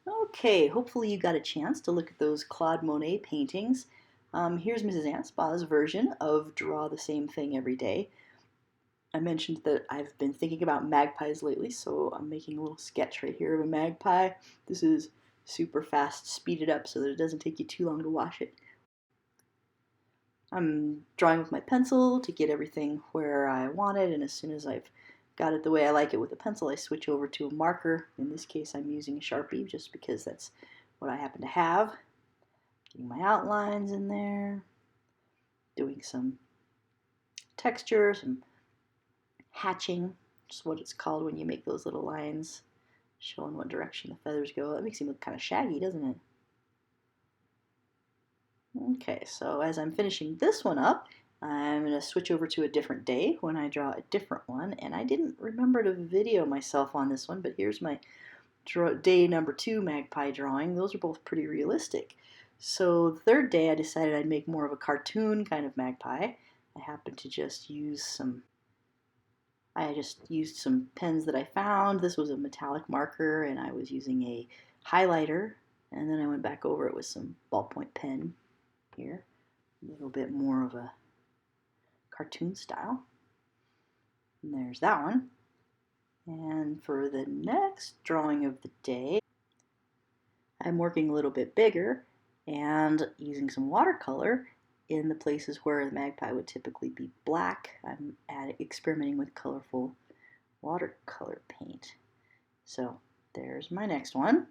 Okay, hopefully you got a chance to look at those Claude Monet paintings. Here's Mrs. Anspaugh's version of Draw the Same Thing Every Day. I mentioned that I've been thinking about magpies lately, so I'm making a little sketch right here of a magpie. This is super fast, speeded up so that it doesn't take you too long to wash it. I'm drawing with my pencil to get everything where I want it, and as soon as I've got it the way I like it with a pencil, I switch over to a marker. In this case, I'm using a Sharpie just because that's what I happen to have. Getting my outlines in there, doing some texture, some hatching, which is what it's called when you make those little lines showing what direction the feathers go. That makes him look kind of shaggy, doesn't it? Okay, so as I'm finishing this one up, I'm going to switch over to a different day when I draw a different one. And I didn't remember to video myself on this one, but here's my day number 2 magpie drawing. Those are both pretty realistic. So the third day I decided I'd make more of a cartoon kind of magpie. I happened to just use some pens that I found. This was a metallic marker and I was using a highlighter, and then I went back over it with some ballpoint pen here. A little bit more of a cartoon style. And there's that one. And for the next drawing of the day, I'm working a little bit bigger and using some watercolor in the places where the magpie would typically be black. I'm experimenting with colorful watercolor paint. So there's my next one.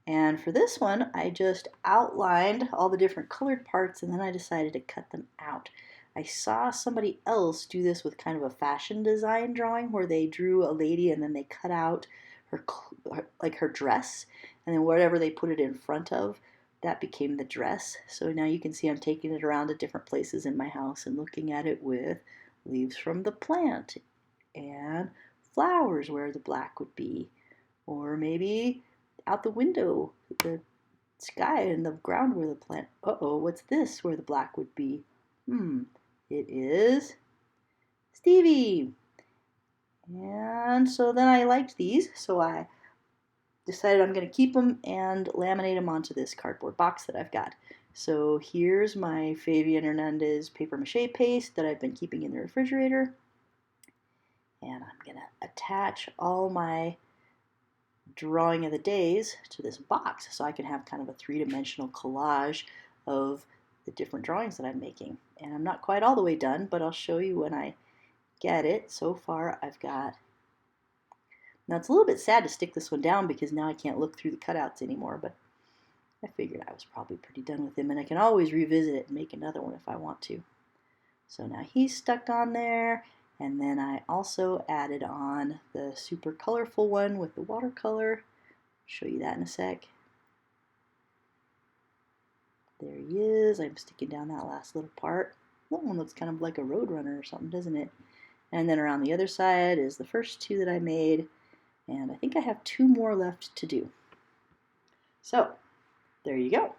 And for this one, I just outlined all the different colored parts and then I decided to cut them out. I saw somebody else do this with kind of a fashion design drawing where they drew a lady and then they cut out her dress, and then whatever they put it in front of, that became the dress. So now you can see I'm taking it around to different places in my house and looking at it with leaves from the plant and flowers where the black would be, or maybe out the window, the sky and the ground where the plant. Uh-oh, what's this where the black would be? It is Stevie. And so then I liked these, so I decided I'm going to keep them and laminate them onto this cardboard box that I've got. So here's my Fabian Hernandez paper mache paste that I've been keeping in the refrigerator. And I'm going to attach all my drawing of the days to this box so I can have kind of a three-dimensional collage of the different drawings that I'm making. And I'm not quite all the way done, but I'll show you when I get it. So far I've got, now it's a little bit sad to stick this one down because now I can't look through the cutouts anymore, but I figured I was probably pretty done with him, and I can always revisit it and make another one if I want to. So now he's stuck on there, and then I also added on the super colorful one with the watercolor. I'll show you that in a sec. There he is. I'm sticking down that last little part. That one looks kind of like a Roadrunner or something, doesn't it? And then around the other side is the first 2 that I made, and I think I have 2 more left to do. So there you go.